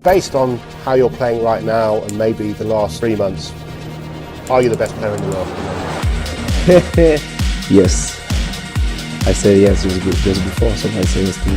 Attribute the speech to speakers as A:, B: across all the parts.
A: Based on how you're playing right now and maybe the last 3 months, are you the best player in the world?
B: Yes. I said yes just before, so I say yes to you.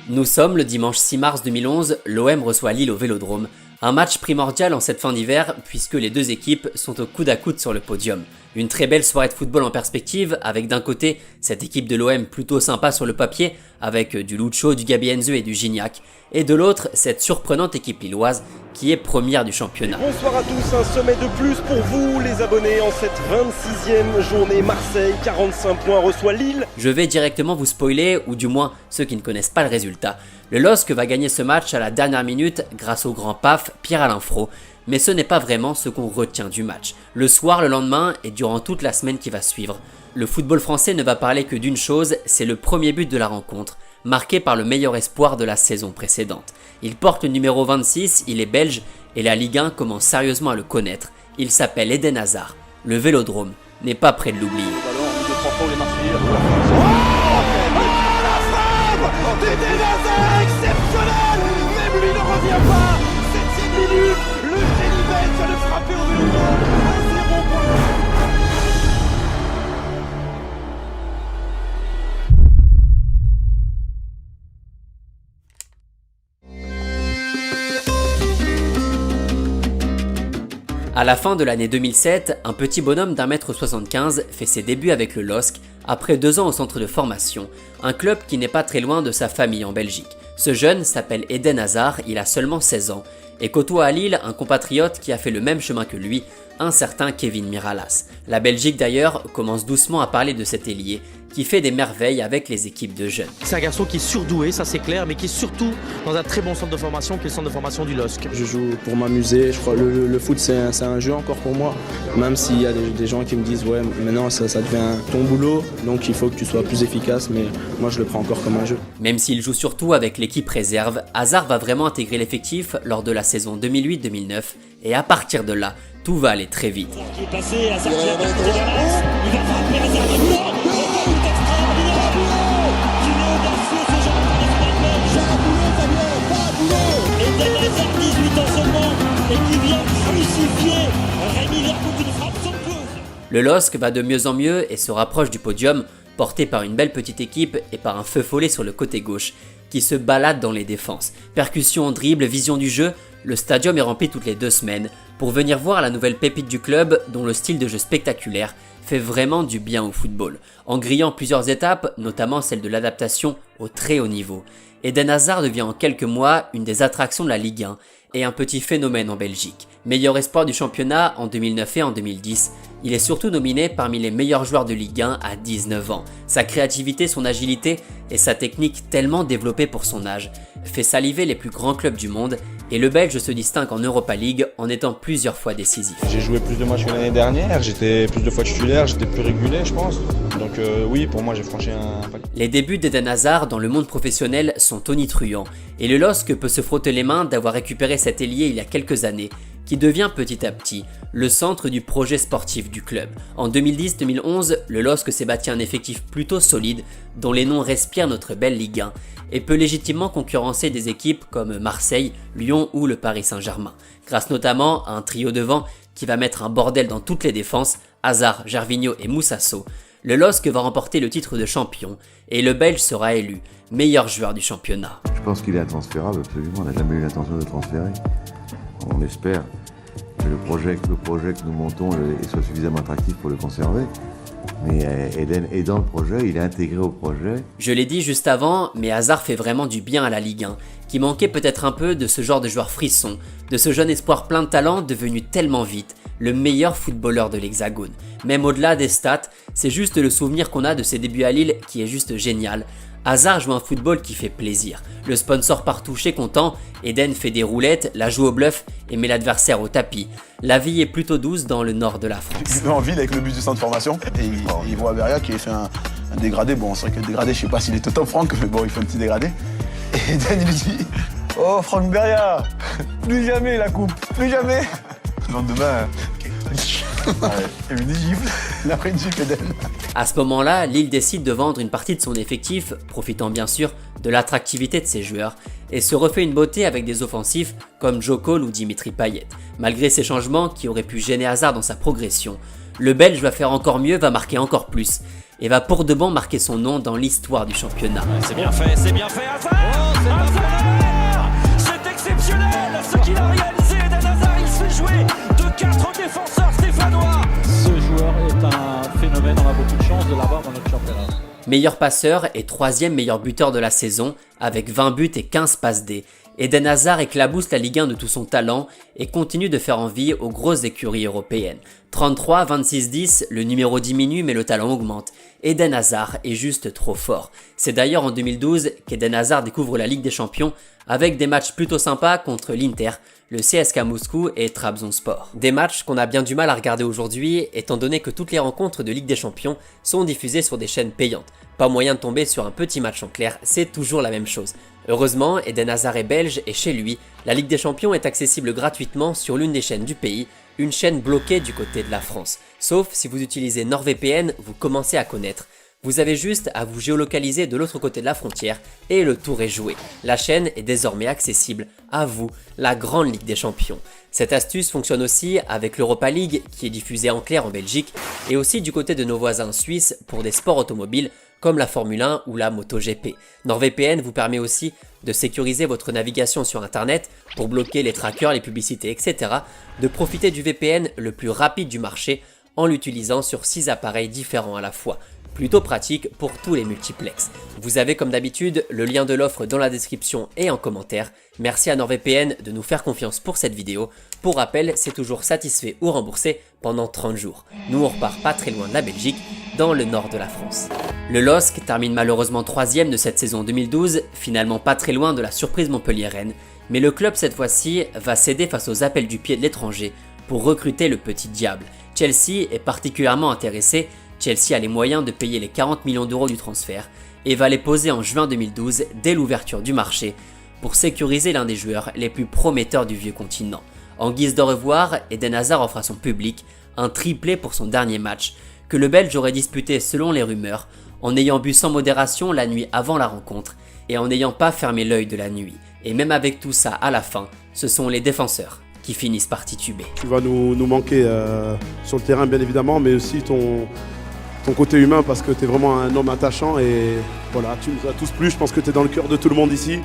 C: Nous sommes le dimanche 6 mars 2011, l'OM reçoit Lille au Vélodrome. Un match primordial en cette fin d'hiver puisque les deux équipes sont au coude à coude sur le podium. Une très belle soirée de football en perspective avec d'un côté cette équipe de l'OM plutôt sympa sur le papier avec du Lucho, du Gabi Heinze et du Gignac et de l'autre cette surprenante équipe lilloise qui est première du championnat.
D: Bonsoir à tous, un sommet de plus pour vous les abonnés en cette 26e journée. Marseille, 45 points, reçoit Lille.
C: Je vais directement vous spoiler, ou du moins ceux qui ne connaissent pas le résultat. Le LOSC va gagner ce match à la dernière minute grâce au grand paf Pierre-Alain Frot. Mais ce n'est pas vraiment ce qu'on retient du match. Le soir, le lendemain et durant toute la semaine qui va suivre, le football français ne va parler que d'une chose, c'est le premier but de la rencontre, marqué par le meilleur espoir de la saison précédente. Il porte le numéro 26, il est belge et la Ligue 1 commence sérieusement à le connaître. Il s'appelle Eden Hazard. Le Vélodrome n'est pas près de l'oublier.
D: Eden Hazard exceptionnel. Même lui ne revient pas. 7e minute, le génie belge vient de frapper au Vélodrome. 1-0 pour le...
C: À la fin de l'année 2007, un petit bonhomme d'1m75 fait ses débuts avec le LOSC après 2 ans au centre de formation, un club qui n'est pas très loin de sa famille en Belgique. Ce jeune s'appelle Eden Hazard, il a seulement 16 ans et côtoie à Lille un compatriote qui a fait le même chemin que lui, un certain Kevin Miralas. La Belgique d'ailleurs commence doucement à parler de cet ailier qui fait des merveilles avec les équipes de jeunes.
E: C'est un garçon qui est surdoué, ça c'est clair, mais qui est surtout dans un très bon centre de formation qui est le centre de formation du LOSC.
B: Je joue pour m'amuser, je crois que le foot c'est un jeu encore pour moi, même s'il y a des gens qui me disent ouais maintenant ça devient ton boulot, donc il faut que tu sois plus efficace, mais moi je le prends encore comme un jeu.
C: Même s'il joue surtout avec l'équipe réserve, Hazard va vraiment intégrer l'effectif lors de la saison 2008-2009 et à partir de là, tout va aller très vite.
F: Qui est passé, Hazard qui a percuté dans l'axe, il va frapper Hazard de boulot, le but extraordinaire, qui est audacieux ce genre de Eden Hazard, 18 ans seulement, et qui vient crucifier Rémi Vercout d'une frappe somptueuse.
C: Le LOSC va de mieux en mieux et se rapproche du podium, porté par une belle petite équipe et par un feu follet sur le côté gauche, qui se balade dans les défenses. Percussion, dribble, vision du jeu, le stadium est rempli toutes les 2 semaines pour venir voir la nouvelle pépite du club dont le style de jeu spectaculaire fait vraiment du bien au football, en grillant plusieurs étapes, notamment celle de l'adaptation au très haut niveau. Eden Hazard devient en quelques mois une des attractions de la Ligue 1 et un petit phénomène en Belgique. Meilleur espoir du championnat en 2009 et en 2010, il est surtout nominé parmi les meilleurs joueurs de Ligue 1 à 19 ans. Sa créativité, son agilité et sa technique tellement développée pour son âge fait saliver les plus grands clubs du monde et le Belge se distingue en Europa League en étant plusieurs fois décisif.
G: J'ai joué plus de matchs que l'année dernière, j'étais plus de fois titulaire, j'étais plus régulier je pense. Donc oui, pour moi j'ai franchi un palier.
C: Les débuts d'Eden Hazard dans le monde professionnel sont tonitruants et le LOSC peut se frotter les mains d'avoir récupéré cet ailier il y a quelques années qui devient petit à petit le centre du projet sportif du club. En 2010-2011, le LOSC s'est bâti un effectif plutôt solide dont les noms respirent notre belle Ligue 1 et peut légitimement concurrencer des équipes comme Marseille, Lyon ou le Paris Saint-Germain, grâce notamment à un trio devant qui va mettre un bordel dans toutes les défenses, Hazard, Gervinho et Moussasso. Le LOSC va remporter le titre de champion et le Belge sera élu meilleur joueur du championnat.
H: Je pense qu'il est intransférable, absolument, on n'a jamais eu l'intention de le transférer. On espère que le projet que nous montons soit suffisamment attractif pour le conserver. Mais Eden est dans le projet, il est intégré au projet.
C: Je l'ai dit juste avant, mais Hazard fait vraiment du bien à la Ligue 1, qui manquait peut-être un peu de ce genre de joueur frisson, de ce jeune espoir plein de talent devenu tellement vite le meilleur footballeur de l'Hexagone. Même au-delà des stats, c'est juste le souvenir qu'on a de ses débuts à Lille qui est juste génial. Hazard joue un football qui fait plaisir. Le sponsor part touché content, Eden fait des roulettes, la joue au bluff et met l'adversaire au tapis. La vie est plutôt douce dans le nord de la France.
I: Il est en ville avec le bus du centre de formation et il voit Beria qui a fait un dégradé. Bon, c'est vrai que le dégradé, je sais pas s'il est au top Franck, mais bon, il fait un petit dégradé. Et Eden il lui dit « Oh Franck Beria, plus jamais la coupe, plus jamais !» Le lendemain, il me dit gifle, il a pris une gifle Eden.
C: À ce moment-là, Lille décide de vendre une partie de son effectif, profitant bien sûr de l'attractivité de ses joueurs, et se refait une beauté avec des offensifs comme Joe Cole ou Dimitri Payet. Malgré ces changements qui auraient pu gêner Hazard dans sa progression, le Belge va faire encore mieux, va marquer encore plus, et va pour de bon marquer son nom dans l'histoire du championnat.
F: C'est bien fait, Hazard, c'est exceptionnel ce qu'il a réalisé. Eden Hazard, il se fait jouer de 4 défenseurs stéphanois.
J: Ce joueur est un phénomène, on a beaucoup de chance de l'avoir dans notre championnat.
C: Meilleur passeur et 3e meilleur buteur de la saison, avec 20 buts et 15 passes D. Eden Hazard éclabousse la Ligue 1 de tout son talent et continue de faire envie aux grosses écuries européennes. 33, 26, 10, le numéro diminue mais le talent augmente. Eden Hazard est juste trop fort. C'est d'ailleurs en 2012 qu'Eden Hazard découvre la Ligue des Champions avec des matchs plutôt sympas contre l'Inter, le CSKA Moscou et Trabzonspor. Des matchs qu'on a bien du mal à regarder aujourd'hui étant donné que toutes les rencontres de Ligue des Champions sont diffusées sur des chaînes payantes. Pas moyen de tomber sur un petit match en clair, c'est toujours la même chose. Heureusement, Eden Hazard est belge et chez lui, la Ligue des Champions est accessible gratuitement sur l'une des chaînes du pays, une chaîne bloquée du côté de la France. Sauf si vous utilisez NordVPN, vous commencez à connaître. Vous avez juste à vous géolocaliser de l'autre côté de la frontière et le tour est joué. La chaîne est désormais accessible à vous, la grande Ligue des Champions. Cette astuce fonctionne aussi avec l'Europa League qui est diffusée en clair en Belgique et aussi du côté de nos voisins suisses pour des sports automobiles comme la Formule 1 ou la MotoGP. NordVPN vous permet aussi de sécuriser votre navigation sur internet pour bloquer les trackers, les publicités, etc. De profiter du VPN le plus rapide du marché en l'utilisant sur 6 appareils différents à la fois. Plutôt pratique pour tous les multiplex. Vous avez comme d'habitude le lien de l'offre dans la description et en commentaire. Merci à NordVPN de nous faire confiance pour cette vidéo. Pour rappel, c'est toujours satisfait ou remboursé pendant 30 jours. Nous on repart pas très loin de la Belgique, dans le nord de la France. Le LOSC termine malheureusement 3e de cette saison 2012, finalement pas très loin de la surprise montpelliéraine, mais le club cette fois-ci va céder face aux appels du pied de l'étranger pour recruter le petit diable. Chelsea est particulièrement intéressé. Chelsea a les moyens de payer les 40 millions d'euros du transfert et va les poser en juin 2012 dès l'ouverture du marché pour sécuriser l'un des joueurs les plus prometteurs du vieux continent. En guise d'au revoir, Eden Hazard offre à son public un triplé pour son dernier match que le Belge aurait disputé selon les rumeurs en ayant bu sans modération la nuit avant la rencontre et en n'ayant pas fermé l'œil de la nuit. Et même avec tout ça à la fin, ce sont les défenseurs qui finissent par tituber.
K: Tu vas nous manquer sur le terrain bien évidemment, mais aussi ton côté humain parce que tu es vraiment un homme attachant et voilà, tu nous as tous plu, je pense que tu es dans le cœur de tout le monde ici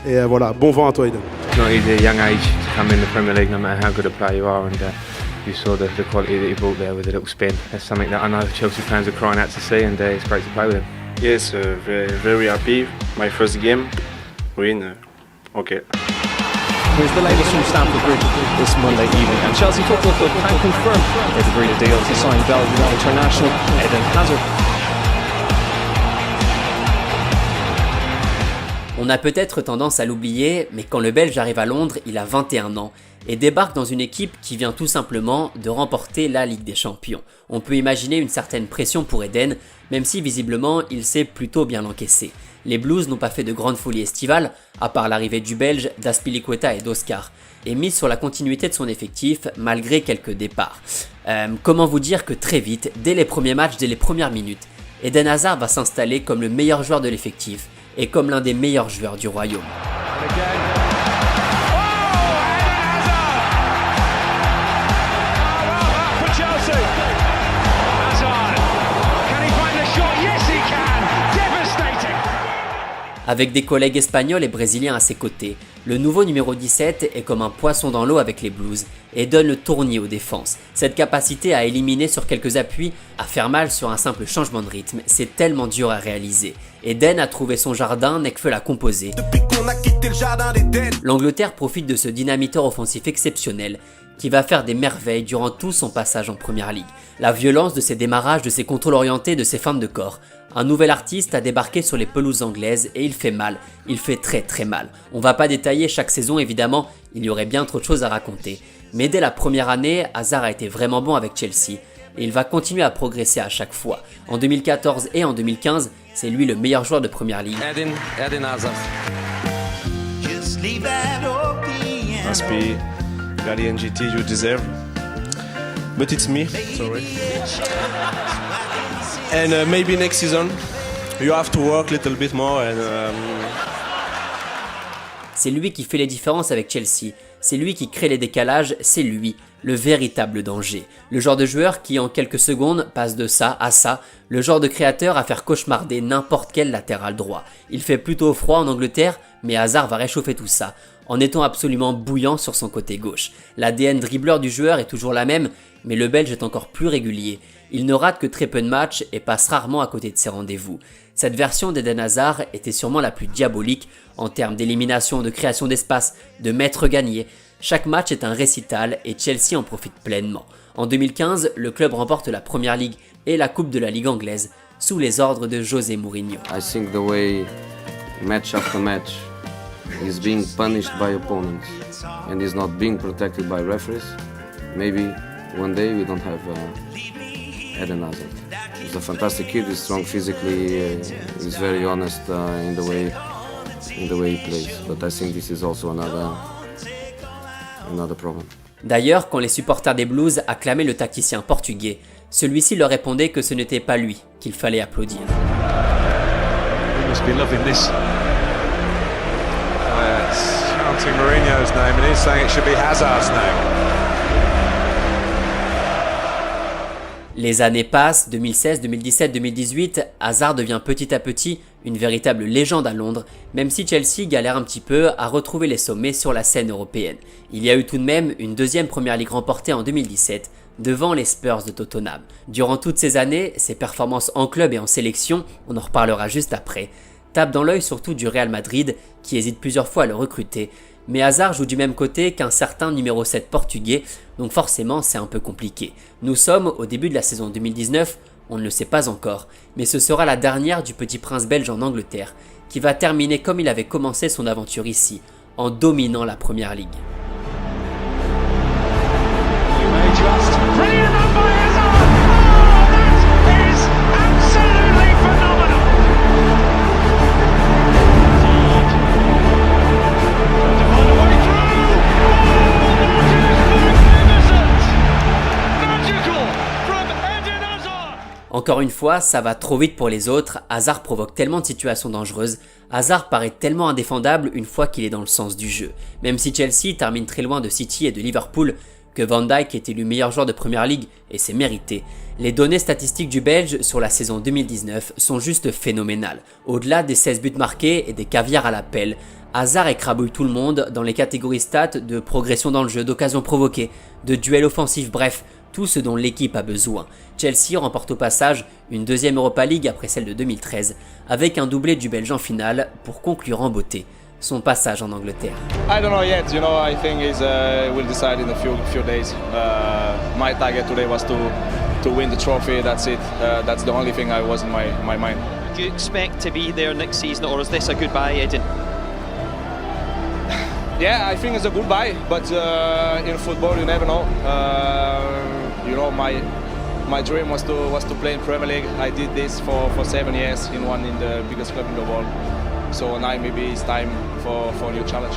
K: et voilà, bon vent à toi Eden.
L: It's not easy at a young age to come in the Premier League no matter how good a player you are and you saw the quality that he brought there with a little spin. That's something that I know Chelsea fans are crying out to see and it's great to play with him.
M: Yes, very happy. My first game, win, okay.
N: Here's the latest from Stamford Bridge this Monday evening. And Chelsea Football Club can confirm they've agreed a deal to sign Belgian international Eden Hazard.
C: On a peut-être tendance à l'oublier, mais quand le Belge arrive à Londres, il a 21 ans et débarque dans une équipe qui vient tout simplement de remporter la Ligue des Champions. On peut imaginer une certaine pression pour Eden, même si visiblement il sait plutôt bien l'encaisser. Les Blues n'ont pas fait de grande folie estivale, à part l'arrivée du Belge, d'Azpilicueta et d'Oscar, et mise sur la continuité de son effectif malgré quelques départs. Comment vous dire que très vite, dès les premiers matchs, dès les premières minutes, Eden Hazard va s'installer comme le meilleur joueur de l'effectif et comme l'un des meilleurs joueurs du royaume. Avec des collègues espagnols et brésiliens à ses côtés, le nouveau numéro 17 est comme un poisson dans l'eau avec les Blues et donne le tournis aux défenses. Cette capacité à éliminer sur quelques appuis, à faire mal sur un simple changement de rythme, c'est tellement dur à réaliser. Eden a trouvé son jardin, Nekfeu l'a composé. L'Angleterre profite de ce dynamiteur offensif exceptionnel qui va faire des merveilles durant tout son passage en Première Ligue. La violence de ses démarrages, de ses contrôles orientés, de ses feintes de corps. Un nouvel artiste a débarqué sur les pelouses anglaises et il fait mal, il fait très très mal. On va pas détailler chaque saison évidemment, il y aurait bien trop de choses à raconter. Mais dès la première année, Hazard a été vraiment bon avec Chelsea et il va continuer à progresser à chaque fois. En 2014 et en 2015, c'est lui le meilleur joueur de Première Ligue.
N: Eden Hazard.
M: Must be the NGT you deserve, but it's me, sorry.
O: And maybe next season, you have to work a little bit more.
C: C'est lui qui fait les différences avec Chelsea, c'est lui qui crée les décalages, c'est lui, le véritable danger. Le genre de joueur qui en quelques secondes passe de ça à ça, le genre de créateur à faire cauchemarder n'importe quel latéral droit. Il fait plutôt froid en Angleterre, mais Hazard va réchauffer tout ça, en étant absolument bouillant sur son côté gauche. L'ADN dribbleur du joueur est toujours la même, mais le Belge est encore plus régulier. Il ne rate que très peu de matchs et passe rarement à côté de ses rendez-vous. Cette version d'Eden Hazard était sûrement la plus diabolique en termes d'élimination, de création d'espace, de maître gagné. Chaque match est un récital et Chelsea en profite pleinement. En 2015, le club remporte la Premier League et la Coupe de la Ligue anglaise sous les ordres de José Mourinho.
P: I think the way match after match is being punished by opponents and is not being protected by referees, maybe one day we don't have Eden Hazard. He's a fantastic kid, he's strong physically, he's very honest in the way he plays. But I think this is also another problem.
C: D'ailleurs, quand les supporters des Blues acclamaient le tacticien portugais, celui-ci leur répondait que ce n'était pas lui qu'il fallait applaudir.
Q: He must be loving this. Chanting Mourinho's name and he's saying it should be Hazard's name.
C: Les années passent, 2016, 2017, 2018, Hazard devient petit à petit une véritable légende à Londres, même si Chelsea galère un petit peu à retrouver les sommets sur la scène européenne. Il y a eu tout de même une deuxième Premier League remportée en 2017, devant les Spurs de Tottenham. Durant toutes ces années, ses performances en club et en sélection, on en reparlera juste après, tapent dans l'œil surtout du Real Madrid, qui hésite plusieurs fois à le recruter, mais Hazard joue du même côté qu'un certain numéro 7 portugais, donc forcément c'est un peu compliqué. Nous sommes au début de la saison 2019, on ne le sait pas encore, mais ce sera la dernière du petit prince belge en Angleterre, qui va terminer comme il avait commencé son aventure ici, en dominant la Première Ligue. Encore une fois, ça va trop vite pour les autres, Hazard provoque tellement de situations dangereuses, Hazard paraît tellement indéfendable une fois qu'il est dans le sens du jeu. Même si Chelsea termine très loin de City et de Liverpool, que Van Dijk est élu meilleur joueur de Premier League, et c'est mérité, les données statistiques du Belge sur la saison 2019 sont juste phénoménales. Au-delà des 16 buts marqués et des caviars à la pelle, Hazard écrabouille tout le monde dans les catégories stats de progression dans le jeu, d'occasions provoquées, de duels offensifs, bref, tout ce dont l'équipe a besoin. Chelsea remporte au passage une deuxième Europa League après celle de 2013, avec un doublé du Belge en finale pour conclure en beauté son passage en Angleterre.
R: I don't know yet, I think we'll decide in a few days. My target today was to win the trophy, that's it. That's the only thing I was in my mind.
N: Do you expect to be there next season or is this a goodbye, Eden?
R: Yeah, I think it's a goodbye, but in football you never know. My dream was to play in Premier League. I did this for 7 years in the biggest club in the world. So now maybe it's time for a new challenge.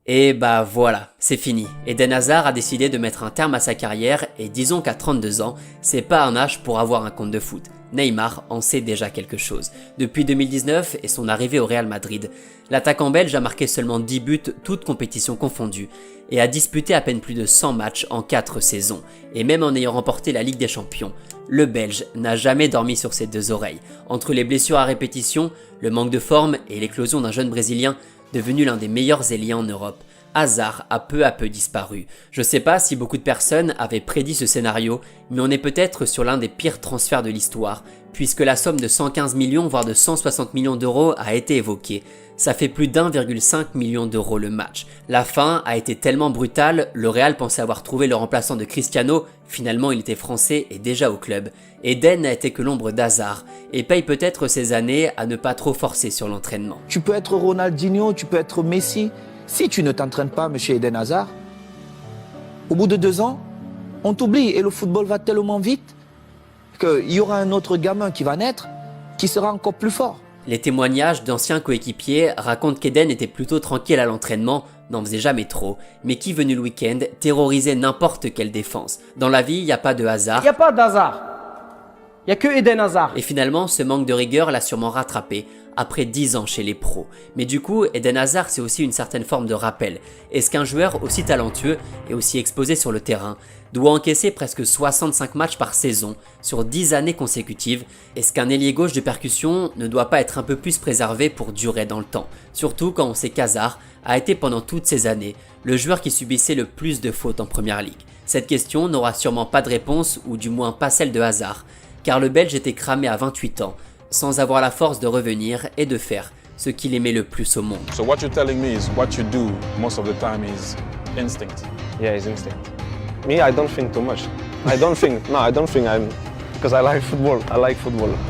C: Et bah voilà, c'est fini. Eden Hazard a décidé de mettre un terme à sa carrière et disons qu'à 32 ans, c'est pas un âge pour avoir un compte de foot. Neymar en sait déjà quelque chose. Depuis 2019 et son arrivée au Real Madrid, l'attaquant belge a marqué seulement 10 buts, toutes compétitions confondues, et a disputé à peine plus de 100 matchs en 4 saisons. Et même en ayant remporté la Ligue des Champions, le Belge n'a jamais dormi sur ses deux oreilles. Entre les blessures à répétition, le manque de forme et l'éclosion d'un jeune Brésilien devenu l'un des meilleurs ailiers en Europe, Hazard a peu à peu disparu. Je sais pas si beaucoup de personnes avaient prédit ce scénario, mais on est peut-être sur l'un des pires transferts de l'histoire, puisque la somme de 115 millions voire de 160 millions d'euros a été évoquée. Ça fait plus d'1,5 million d'euros le match. La fin a été tellement brutale, le Real pensait avoir trouvé le remplaçant de Cristiano, finalement il était français et déjà au club. Eden n'a été que l'ombre d'Hazard, et paye peut-être ses années à ne pas trop forcer sur l'entraînement.
S: Tu peux être Ronaldinho, tu peux être Messi, si tu ne t'entraînes pas, monsieur Eden Hazard, au bout de 2 ans, on t'oublie et le football va tellement vite qu'il y aura un autre gamin qui va naître qui sera encore plus fort.
C: Les témoignages d'anciens coéquipiers racontent qu'Eden était plutôt tranquille à l'entraînement, n'en faisait jamais trop, mais qui venu le week-end terrorisait n'importe quelle défense. Dans la vie, il n'y a pas de hasard.
T: Il n'y a pas d'hasard. Il n'y a que Eden Hazard.
C: Et finalement, ce manque de rigueur l'a sûrement rattrapé après 10 ans chez les pros. Mais du coup, Eden Hazard, c'est aussi une certaine forme de rappel. Est-ce qu'un joueur aussi talentueux et aussi exposé sur le terrain doit encaisser presque 65 matchs par saison sur 10 années consécutives? Est-ce qu'un ailier gauche de percussion ne doit pas être un peu plus préservé pour durer dans le temps? Surtout quand on sait qu'Hazard a été pendant toutes ces années le joueur qui subissait le plus de fautes en Première Ligue. Cette question n'aura sûrement pas de réponse, ou du moins pas celle de Hazard, car le Belge était cramé à 28 ans, sans avoir la force de revenir et de faire ce qu'il aimait le plus au monde.
U: So what you're telling me is what you do most of the time is instinct.
M: Yeah, it's instinct. Me, I don't think too much. I don't think I'm, because I like football,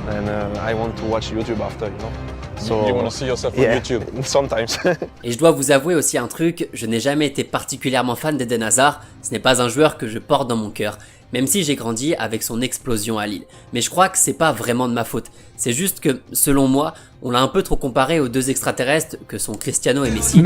M: and I want to watch YouTube after, you know. So,
U: you want to see yourself on YouTube?
M: Sometimes.
C: Et je dois vous avouer aussi un truc, je n'ai jamais été particulièrement fan d'Eden Hazard, ce n'est pas un joueur que je porte dans mon cœur, même si j'ai grandi avec son explosion à Lille. Mais je crois que c'est pas vraiment de ma faute, c'est juste que, selon moi, on l'a un peu trop comparé aux deux extraterrestres que sont Cristiano et Messi,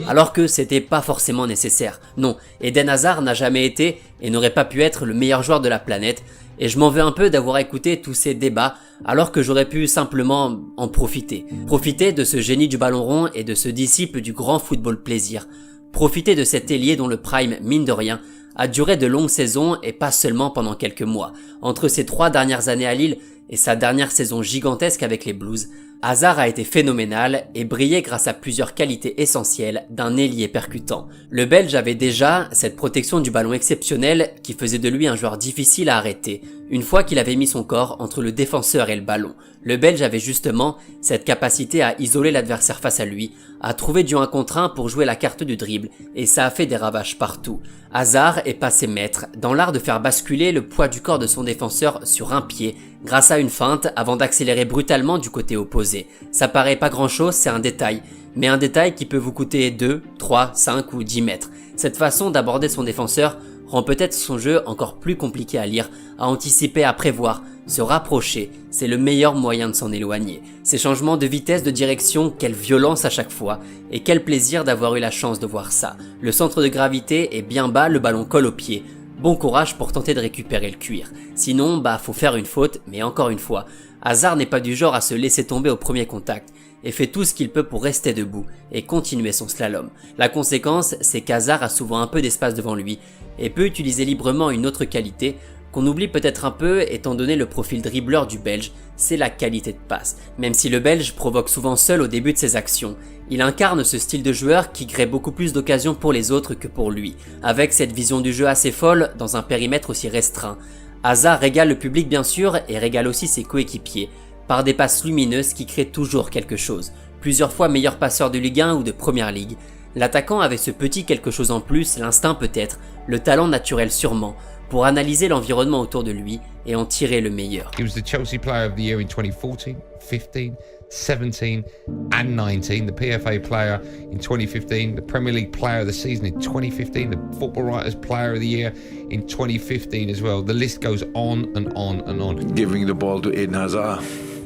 C: alors que c'était pas forcément nécessaire. Non, Eden Hazard n'a jamais été et n'aurait pas pu être le meilleur joueur de la planète, et je m'en veux un peu d'avoir écouté tous ces débats alors que j'aurais pu simplement en profiter. Profiter de ce génie du ballon rond et de ce disciple du grand football plaisir. Profiter de cet ailier dont le prime, mine de rien, a duré de longues saisons et pas seulement pendant quelques mois. Entre ses 3 dernières années à Lille et sa dernière saison gigantesque avec les Blues, Hazard a été phénoménal et brillait grâce à plusieurs qualités essentielles d'un ailier percutant. Le Belge avait déjà cette protection du ballon exceptionnelle qui faisait de lui un joueur difficile à arrêter, une fois qu'il avait mis son corps entre le défenseur et le ballon. Le Belge avait justement cette capacité à isoler l'adversaire face à lui, à trouver du 1 contre 1 pour jouer la carte du dribble, et ça a fait des ravages partout. Hazard est passé maître dans l'art de faire basculer le poids du corps de son défenseur sur un pied, grâce à une feinte avant d'accélérer brutalement du côté opposé. Ça paraît pas grand chose, c'est un détail, mais un détail qui peut vous coûter 2, 3, 5 ou 10 mètres. Cette façon d'aborder son défenseur rend peut-être son jeu encore plus compliqué à lire, à anticiper, à prévoir, se rapprocher, c'est le meilleur moyen de s'en éloigner. Ces changements de vitesse, de direction, quelle violence à chaque fois, et quel plaisir d'avoir eu la chance de voir ça. Le centre de gravité est bien bas, le ballon colle au pied. Bon courage pour tenter de récupérer le cuir. Sinon, faut faire une faute, mais encore une fois, Hazard n'est pas du genre à se laisser tomber au premier contact, et fait tout ce qu'il peut pour rester debout et continuer son slalom. La conséquence, c'est qu'Hazard a souvent un peu d'espace devant lui, et peut utiliser librement une autre qualité, qu'on oublie peut-être un peu étant donné le profil dribbleur du Belge, c'est la qualité de passe. Même si le Belge provoque souvent seul au début de ses actions, il incarne ce style de joueur qui crée beaucoup plus d'occasions pour les autres que pour lui. Avec cette vision du jeu assez folle, dans un périmètre aussi restreint, Hazard régale le public bien sûr et régale aussi ses coéquipiers, par des passes lumineuses qui créent toujours quelque chose. Plusieurs fois meilleur passeur de Ligue 1 ou de Première Ligue, l'attaquant avait ce petit quelque chose en plus, l'instinct peut-être, le talent naturel sûrement, pour analyser l'environnement autour de lui et en tirer le meilleur.
V: He was the Chelsea Player of the Year in 2014, 15, 17 and 19, the PFA Player in 2015, the Premier League Player of the Season in 2015, the Football Writers Player of the Year in 2015 as well. The list goes on and on and on.
H: Giving the ball to Eden Hazard,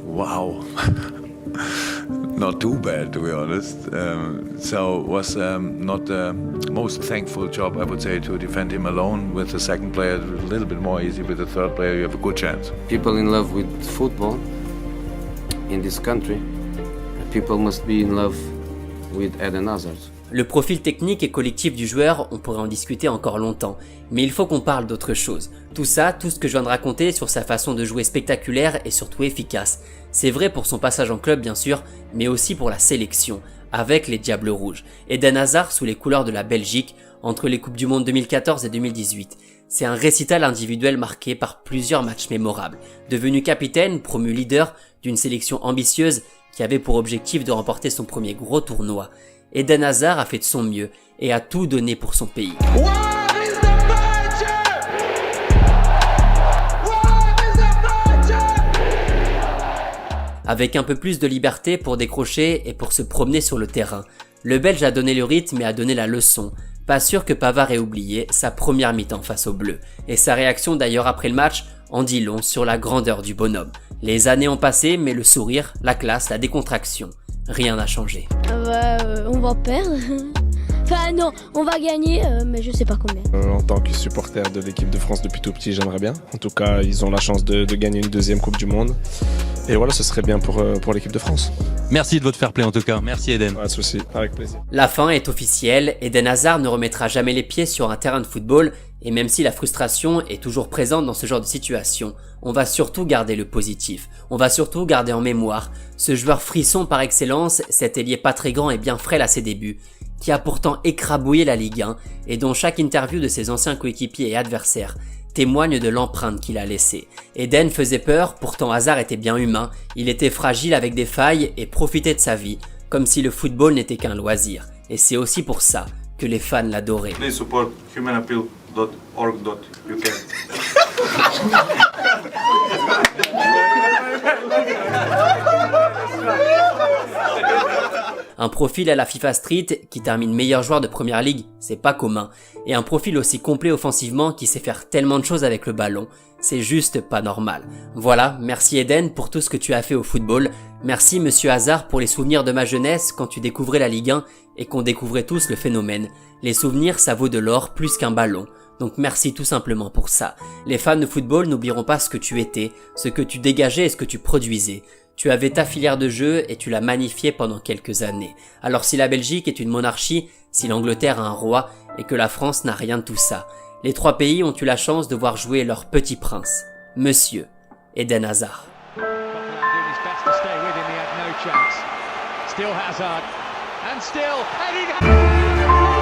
H: wow. Not too bad, to be honest. So was not the most thankful job, I would say, to defend him alone. With the second player, a little bit more easy. With the third player, you have a good chance.
P: People in love with football in this country, people must be in love with Eden Hazard.
C: Le profil technique et collectif du joueur, on pourrait en discuter encore longtemps, mais il faut qu'on parle d'autre chose. Tout ça, tout ce que je viens de raconter sur sa façon de jouer spectaculaire et surtout efficace, c'est vrai pour son passage en club bien sûr, mais aussi pour la sélection, avec les Diables Rouges. Eden Hazard sous les couleurs de la Belgique, entre les Coupes du Monde 2014 et 2018. C'est un récital individuel marqué par plusieurs matchs mémorables. Devenu capitaine, promu leader d'une sélection ambitieuse qui avait pour objectif de remporter son premier gros tournoi, Eden Hazard a fait de son mieux et a tout donné pour son pays. Avec un peu plus de liberté pour décrocher et pour se promener sur le terrain, le Belge a donné le rythme et a donné la leçon. Pas sûr que Pavard ait oublié sa première mi-temps face aux Bleus. Et sa réaction d'ailleurs après le match en dit long sur la grandeur du bonhomme. Les années ont passé, mais le sourire, la classe, la décontraction, rien n'a changé.
W: On va perdre.
A: Enfin non, on va gagner, mais je sais pas combien.
U: En tant que supporter de l'équipe de France depuis tout petit, j'aimerais bien. En tout cas, ils ont la chance de gagner une deuxième Coupe du Monde. Et voilà, ce serait bien pour l'équipe de France.
D: Merci de votre fair play en tout cas. Merci Eden.
U: Pas de souci, avec plaisir.
C: La fin est officielle, Eden Hazard ne remettra jamais les pieds sur un terrain de football, et même si la frustration est toujours présente dans ce genre de situation, on va surtout garder le positif. On va surtout garder en mémoire ce joueur frisson par excellence, cet ailier pas très grand et bien frêle à ses débuts, qui a pourtant écrabouillé la Ligue 1 et dont chaque interview de ses anciens coéquipiers et adversaires témoigne de l'empreinte qu'il a laissée. Eden faisait peur, pourtant Hazard était bien humain, il était fragile avec des failles et profitait de sa vie, comme si le football n'était qu'un loisir. Et c'est aussi pour ça que les fans l'adoraient.
W: Please support humanappeal.org.uk.
C: Un profil à la FIFA Street qui termine meilleur joueur de Première Ligue, c'est pas commun. Et un profil aussi complet offensivement qui sait faire tellement de choses avec le ballon, c'est juste pas normal. Voilà, merci Eden pour tout ce que tu as fait au football. Merci Monsieur Hazard pour les souvenirs de ma jeunesse quand tu découvrais la Ligue 1 et qu'on découvrait tous le phénomène. Les souvenirs, ça vaut de l'or plus qu'un ballon. Donc merci tout simplement pour ça. Les fans de football n'oublieront pas ce que tu étais, ce que tu dégageais et ce que tu produisais. Tu avais ta filière de jeu et tu l'as magnifiée pendant quelques années. Alors si la Belgique est une monarchie, si l'Angleterre a un roi et que la France n'a rien de tout ça, les trois pays ont eu la chance de voir jouer leur petit prince, Monsieur Eden Hazard.
N: Still Hazard, and still Eden Hazard.